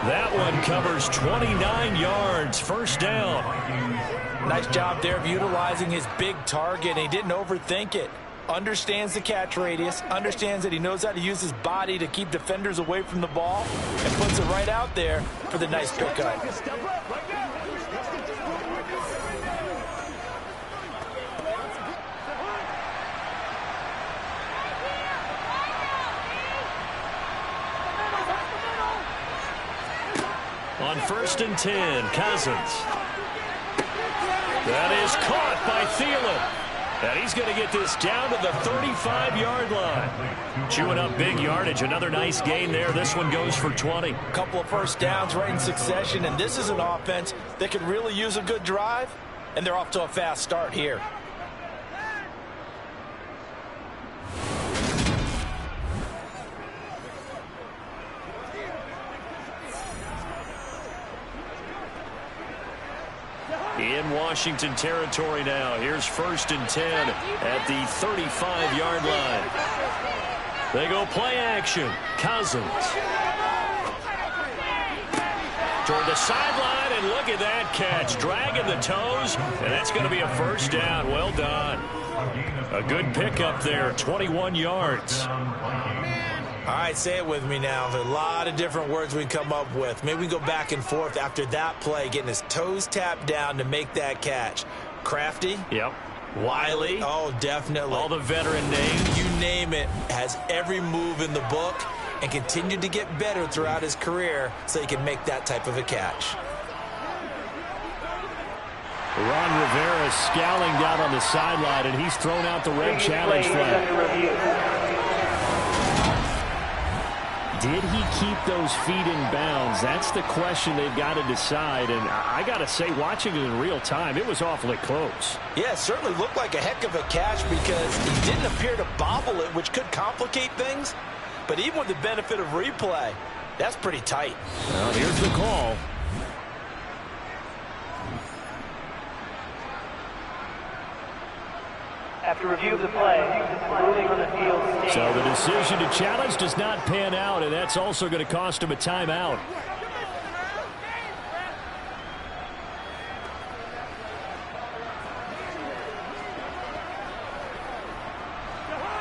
That one covers 29 yards. 1st down. Nice job there of utilizing his big target. He didn't overthink it. Understands the catch radius. Understands that he knows how to use his body to keep defenders away from the ball. And puts it right out there for the nice pickup. On 1st and 10, Cousins. That is caught by Thielen. And he's going to get this down to the 35-yard line. Chewing up big yardage. Another nice gain there. This one goes for 20. A couple of 1st downs right in succession, and this is an offense that could really use a good drive, and they're off to a fast start here. In Washington territory now. Here's 1st and 10 at the 35-yard line. They go play action. Cousins. Toward the sideline, and look at that catch. Dragging the toes, and that's going to be a 1st down. Well done. A good pickup there, 21 yards. All right, say it with me now. There's a lot of different words we can come up with. Maybe we go back and forth after that play, getting his toes tapped down to make that catch. Crafty. Yep. Wiley. Oh, definitely. All the veteran names. You name it. Has every move in the book and continued to get better throughout his career so he can make that type of a catch. Ron Rivera scowling down on the sideline, and he's thrown out the red challenge flag. Did he keep those feet in bounds? That's the question they've got to decide. And I got to say, watching it in real time, it was awfully close. Yeah, it certainly looked like a heck of a catch because he didn't appear to bobble it, which could complicate things. But even with the benefit of replay, that's pretty tight. Well, here's the call. After review of the play, ruling on the field stands. So the decision to challenge does not pan out, and that's also going to cost him a timeout.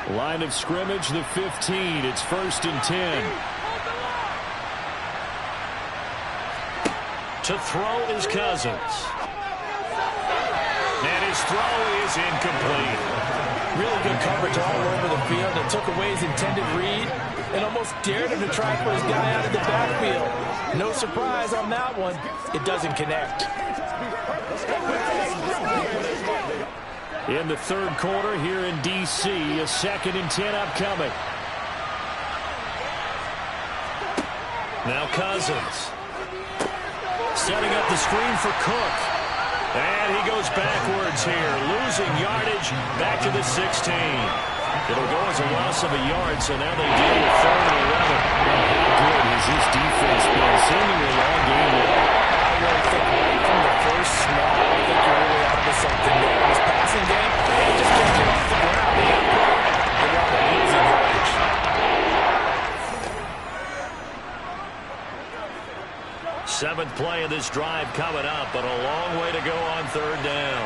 Line of scrimmage, the 15. It's 1st and 10. To throw is Cousins. And his throw is incomplete. Really good coverage all over the field. It took away his intended read and almost dared him to try to put his guy out of the backfield. No surprise on that one. It doesn't connect. In the 3rd quarter here in D.C., a 2nd and 10 upcoming. Now Cousins. Setting up the screen for Cook. And he goes backwards here, losing yardage back to the 16. It'll go as a loss of a yard, so now they deal with 3rd and 11. How good has this defense been? Seemingly all game long. I really think right from the first snap, I think you're really onto something there. His passing game, he just can't get off the ground. They got the losing yardage. Seventh play of this drive coming up, but a long way to go on 3rd down.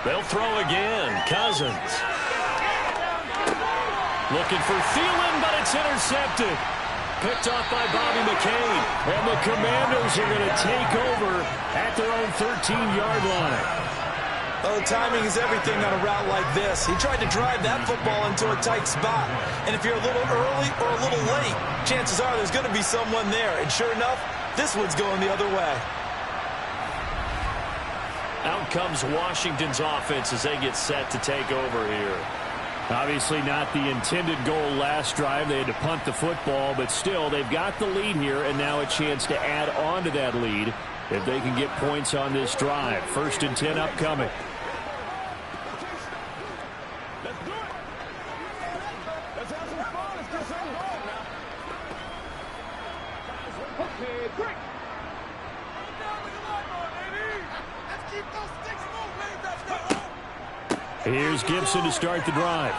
They'll throw again. Cousins. Looking for Thielen, but it's intercepted. Picked off by Bobby McCain. And the Commanders are going to take over at their own 13-yard line. Oh, timing is everything on a route like this. He tried to drive that football into a tight spot. And if you're a little early or a little late, chances are there's going to be someone there. And sure enough, this one's going the other way. Out comes Washington's offense as they get set to take over here. Obviously not the intended goal last drive. They had to punt the football, but still they've got the lead here, and now a chance to add on to that lead if they can get points on this drive. 1st and 10 upcoming. Here's Gibson to start the drive.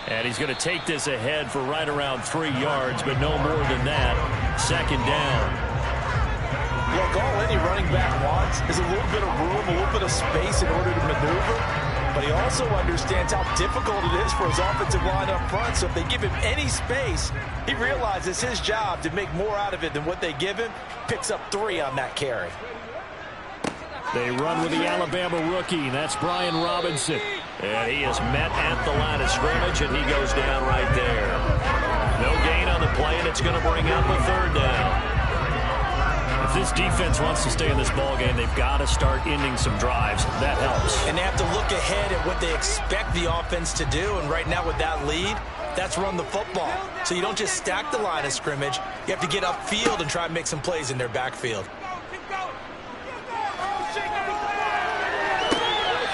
And he's going to take this ahead for right around 3 yards, but no more than that. 2nd down. Look, all any running back wants is a little bit of room, a little bit of space in order to maneuver. But he also understands how difficult it is for his offensive line up front. So if they give him any space, he realizes his job to make more out of it than what they give him. Picks up 3 on that carry. They run with the Alabama rookie. That's Brian Robinson. And he is met at the line of scrimmage, and he goes down right there. No gain on the play, and it's going to bring up a 3rd down. If this defense wants to stay in this ballgame, they've got to start ending some drives. That helps. And they have to look ahead at what they expect the offense to do. And right now with that lead, that's run the football. So you don't just stack the line of scrimmage. You have to get upfield and try and make some plays in their backfield.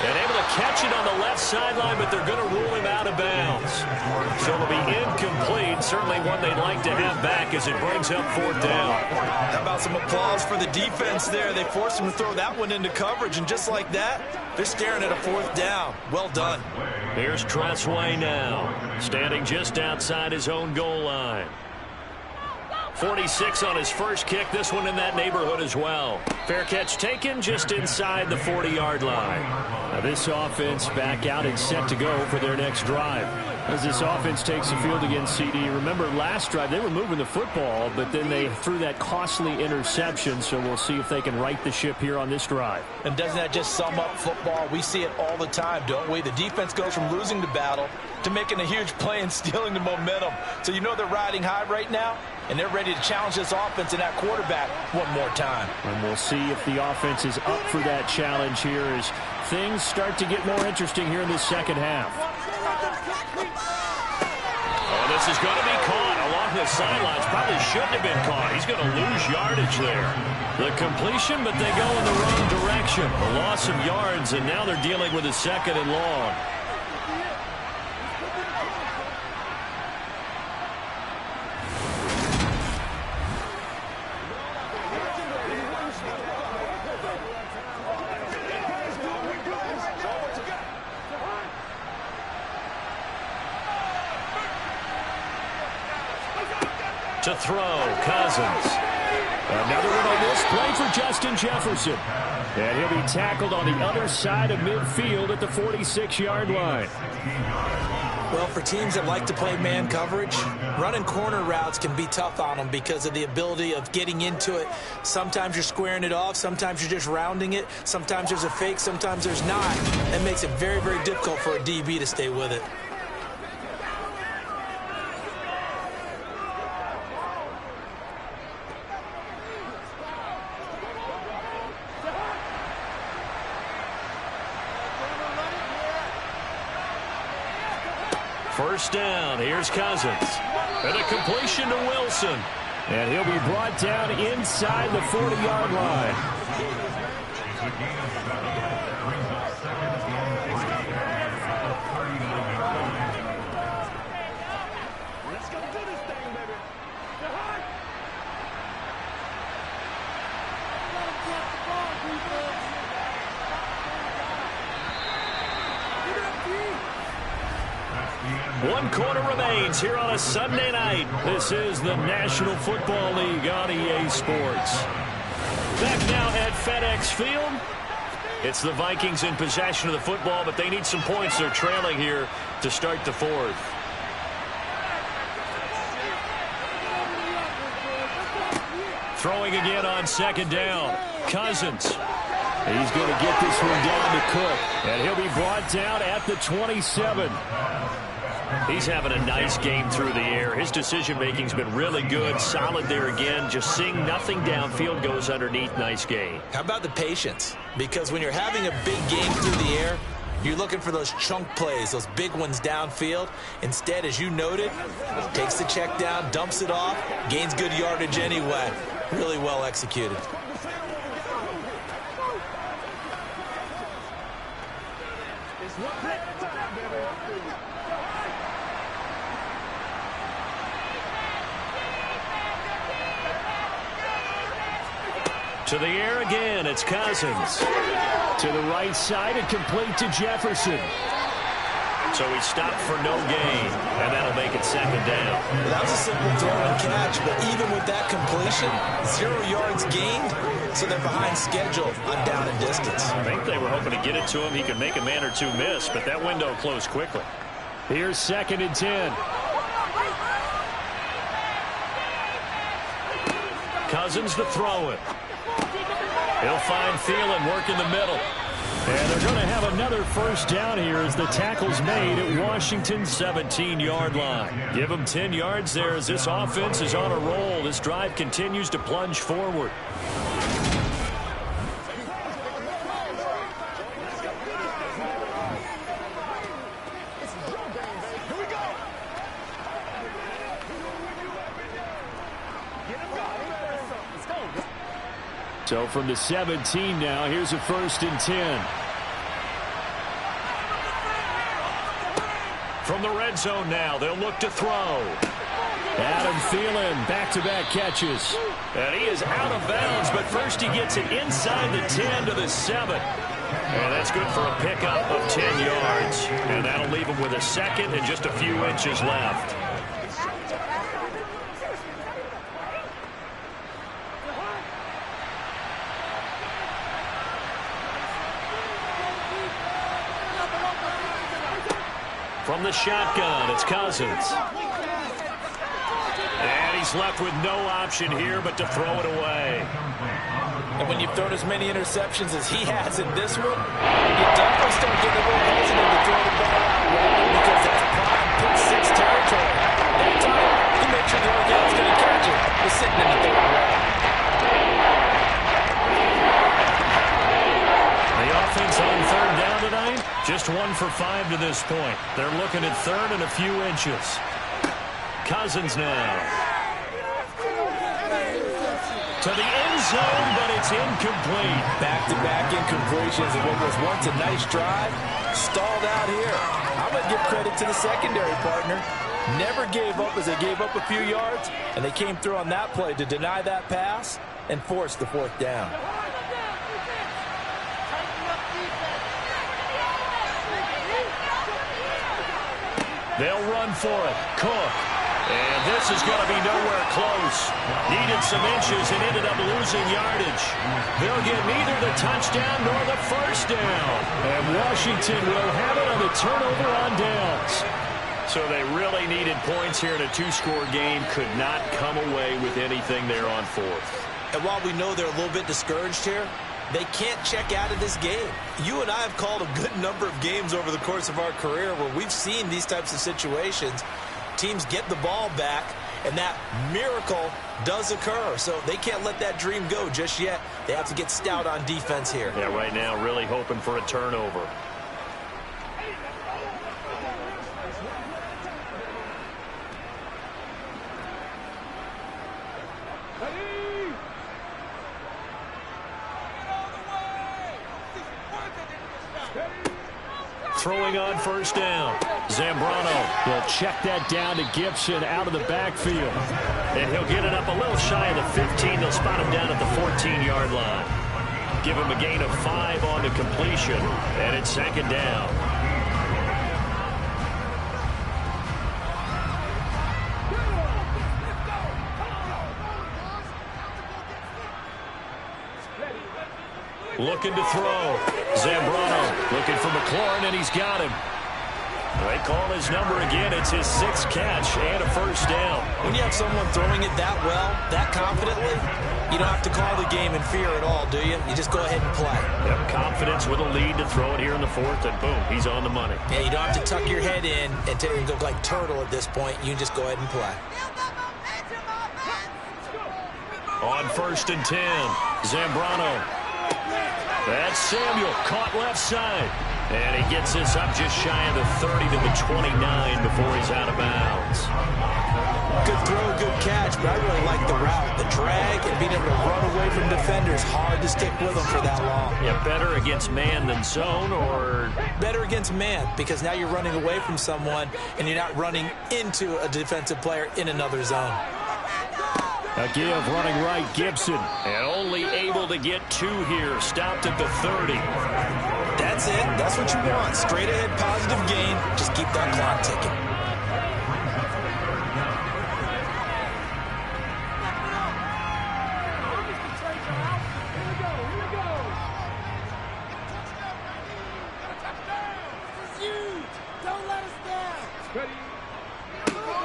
And able to catch it on the left sideline, but they're going to rule him out of bounds. So it'll be incomplete. Certainly one they'd like to have back as it brings up 4th down. How about some applause for the defense there? They forced him to throw that one into coverage, and just like that, they're staring at a 4th down. Well done. Here's Tressway now, standing just outside his own goal line. 46 on his first kick. This one in that neighborhood as well. Fair catch taken just inside the 40-yard line. Now this offense back out and set to go for their next drive. As this offense takes the field against CD, remember last drive they were moving the football, but then they threw that costly interception, so we'll see if they can right the ship here on this drive. And doesn't that just sum up football? We see it all the time, don't we? The defense goes from losing the battle to making a huge play and stealing the momentum. So you know they're riding high right now, and they're ready to challenge this offense and that quarterback one more time. And we'll see if the offense is up for that challenge here as things start to get more interesting here in the 2nd half. Oh, this is going to be caught along the sidelines. Probably shouldn't have been caught. He's going to lose yardage there. The completion, but they go in the wrong direction. A loss of yards, and now they're dealing with a 2nd and long. To throw, Cousins. Another one on this play for Justin Jefferson. And he'll be tackled on the other side of midfield at the 46-yard line. Well, for teams that like to play man coverage, running corner routes can be tough on them because of the ability of getting into it. Sometimes you're squaring it off. Sometimes you're just rounding it. Sometimes there's a fake. Sometimes there's not. That makes it very, very difficult for a DB to stay with it. First down, here's Cousins. And a completion to Wilson. And he'll be brought down inside the 40-yard line. One quarter remains here on a Sunday night. This is the National Football League on EA Sports. Back now at FedEx Field. It's the Vikings in possession of the football, but they need some points. They're trailing here to start the 4th. Throwing again on 2nd down. Cousins. He's going to get this one down to Cook. And he'll be brought down at the 27. He's having a nice game through the air. His decision-making's been really good. Solid there again. Just seeing nothing downfield goes underneath. Nice game. How about the patience? Because when you're having a big game through the air, you're looking for those chunk plays, those big ones downfield. Instead, as you noted, takes the check down, dumps it off, gains good yardage anyway. Really well executed. To the air again, it's Cousins. To the right side and complete to Jefferson. So he stopped for no gain, and that'll make it second down. Well, that was a simple throw and catch, but even with that completion, 0 yards gained, so they're behind schedule on down and distance. I think they were hoping to get it to him. He could make a man or two miss, but that window closed quickly. Here's 2nd and 10. Cousins to throw it. He'll find Thielen, work in the middle. And they're going to have another first down here as the tackle's made at Washington's 17-yard line. Give him 10 yards there as this offense is on a roll. This drive continues to plunge forward. So from the 17 now, here's a 1st and 10. From the red zone now, they'll look to throw. Adam Thielen, back-to-back catches. And he is out of bounds, but first he gets it inside the 10 to the 7. And that's good for a pickup of 10 yards. And that'll leave him with a second and just a few inches left. From the shotgun, it's Cousins. And he's left with no option here but to throw it away. And when you've thrown as many interceptions as he has in this one, you definitely start getting a little hesitant to throw the ball out because that's prime pick 6 territory. That time, he made sure the other guy was going to catch it. He's sitting in the 3rd row. The offense on 3rd down tonight, just 1 for 5 to this point. They're looking at 3rd and a few inches. Cousins now. To the end zone, but it's incomplete. Back-to-back incompletions of what was once a nice drive. Stalled out here. I'm going to give credit to the secondary partner. Never gave up as they gave up a few yards, and they came through on that play to deny that pass and force the 4th down. They'll run for it. Cook. And this is going to be nowhere close. Needed some inches and ended up losing yardage. They'll get neither the touchdown nor the first down. And Washington will have it on the turnover on downs. So they really needed points here in a 2-score game. Could not come away with anything there on 4th. And while we know they're a little bit discouraged here, they can't check out of this game. You and I have called a good number of games over the course of our career where we've seen these types of situations. Teams get the ball back, and that miracle does occur. So they can't let that dream go just yet. They have to get stout on defense here. Yeah, right now really hoping for a turnover. Throwing on 1st down. Zambrano will check that down to Gibson out of the backfield. And he'll get it up a little shy of the 15. They'll spot him down at the 14-yard line. Give him a gain of 5 on the completion. And it's 2nd down. Looking to throw. Zambrano looking for McLaurin, and he's got him. They call his number again. It's his 6th catch and a first down. When you have someone throwing it that well, that confidently, you don't have to call the game in fear at all, do you? You just go ahead and play. Yep, confidence with a lead to throw it here in the 4th, and boom, he's on the money. Yeah, you don't have to tuck your head in and look like turtle at this point. You just go ahead and play. On 1st and 10, Zambrano. That's Samuel, caught left side. And he gets this up just shy of the 30 to the 29 before he's out of bounds. Good throw, good catch, but I really like the route. The drag and being able to run away from defenders, hard to stick with them for that long. Yeah, better against man than zone, or? Better against man, because now you're running away from someone and you're not running into a defensive player in another zone. A give running right, Gibson. And only able to get 2 here. Stopped at the 30. That's it. That's what you want. Straight ahead, positive gain. Just keep that clock ticking.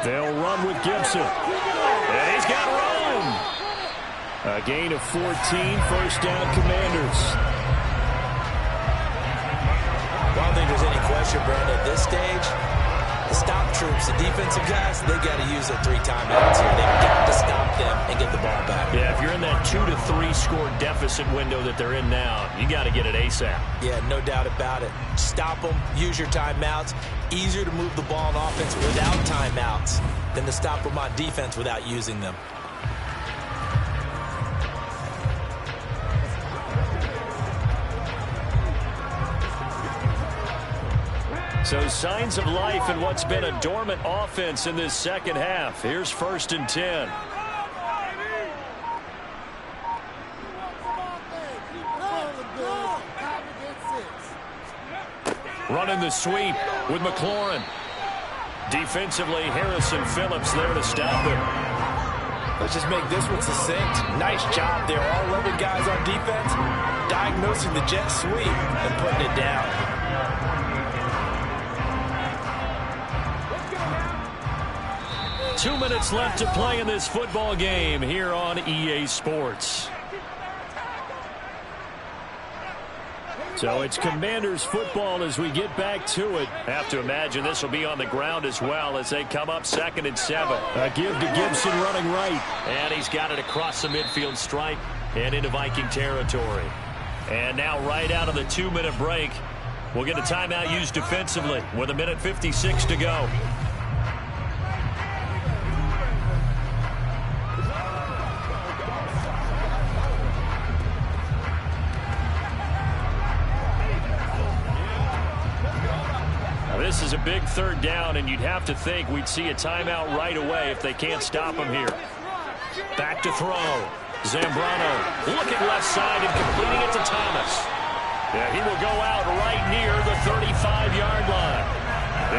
They'll run with Gibson. And he's got room. A gain of 14, first down, Commanders. I don't think there's any question, Bern, at this stage. The stop troops, the defensive guys, they got to use their 3 timeouts here. They've got to stop them and get the ball back. Yeah, if you're in that 2 to 3 score deficit window that they're in now, you got to get it ASAP. Yeah, no doubt about it. Stop them, use your timeouts. Easier to move the ball on offense without timeouts than to stop them on defense without using them. So signs of life in what's been a dormant offense in this second half. Here's 1st and 10. Running the sweep with McLaurin. Defensively, Harrison Phillips there to stop him. Let's just make this one succinct. Nice job there. All 11 guys on defense diagnosing the jet sweep and putting it down. 2 minutes left to play in this football game here on EA Sports. So it's Commanders football as we get back to it. Have to imagine this will be on the ground as well as they come up 2nd and 7. A give to Gibson running right. And he's got it across the midfield stripe and into Viking territory. And now right out of the 2-minute break, we'll get a timeout used defensively with 1:56 to go. This is a big 3rd down, and you'd have to think we'd see a timeout right away if they can't stop him here. Back to throw. Zambrano looking left side and completing it to Thomas. Yeah, he will go out right near the 35-yard line.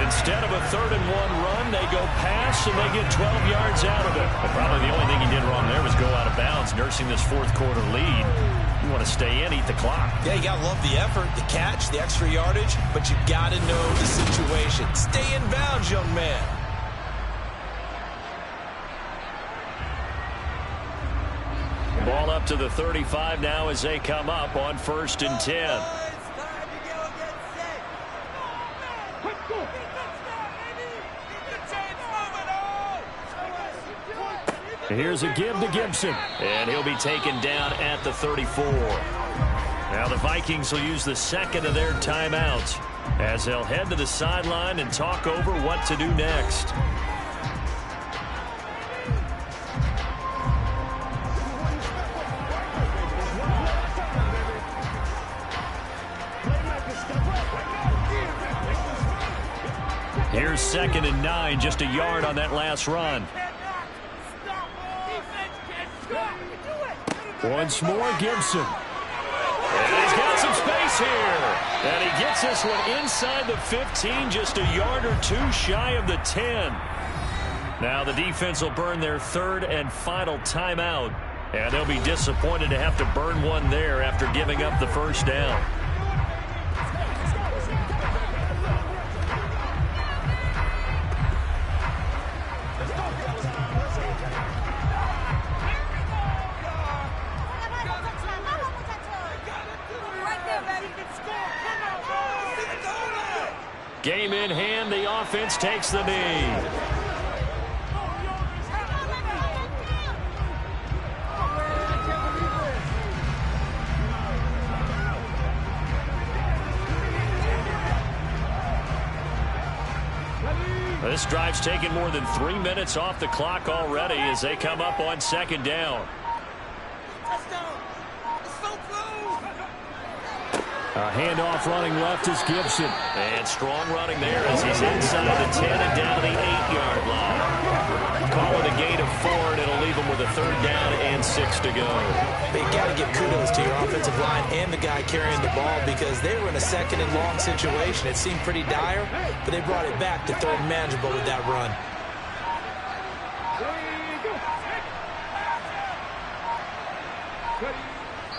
Instead of a 3rd and 1 run, they go pass, and they get 12 yards out of it. But probably the only thing he did wrong there was go out of bounds, nursing this 4th quarter lead. You want to stay in, eat the clock. Yeah, you got to love the effort, the catch, the extra yardage, but you got to know the situation. Stay in bounds, young man. Ball up to the 35 now as they come up on 1st and 10. Here's a give to Gibson, and he'll be taken down at the 34. Now the Vikings will use the 2nd of their timeouts as they'll head to the sideline and talk over what to do next. Here's 2nd and 9, just a yard on that last run. Once more, Gibson. And he's got some space here. And he gets this one inside the 15, just a yard or 2 shy of the 10. Now the defense will burn their 3rd and final timeout. And they'll be disappointed to have to burn one there after giving up the 1st down. game in hand. The offense takes the knee. This drive's taken more than 3 minutes off the clock already as they come up on second down. A handoff running left is Gibson. And strong running there as he's inside the 10 and down to the 8-yard line. Call it a gain of 4, and it'll leave him with a 3rd down and 6 to go. But you got to give kudos to your offensive line and the guy carrying the ball because they were in a 2nd and long situation. It seemed pretty dire, but they brought it back to 3rd and manageable with that run.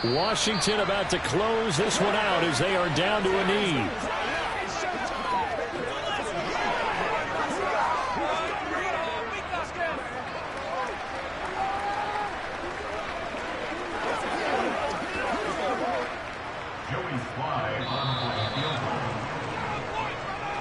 Washington about to close this one out as they are down to a knee.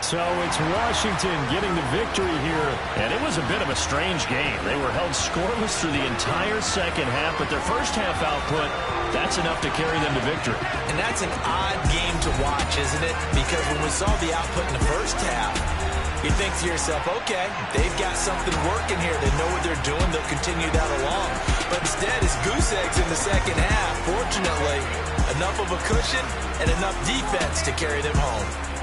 So it's Washington getting the victory here. And it was a bit of a strange game. They were held scoreless through the entire second half, but their first half output, that's enough to carry them to victory. And that's an odd game to watch, isn't it? Because when we saw the output in the first half, you think to yourself, okay, they've got something working here. They know what they're doing. They'll continue that along. But instead, it's goose eggs in the second half. Fortunately, enough of a cushion and enough defense to carry them home.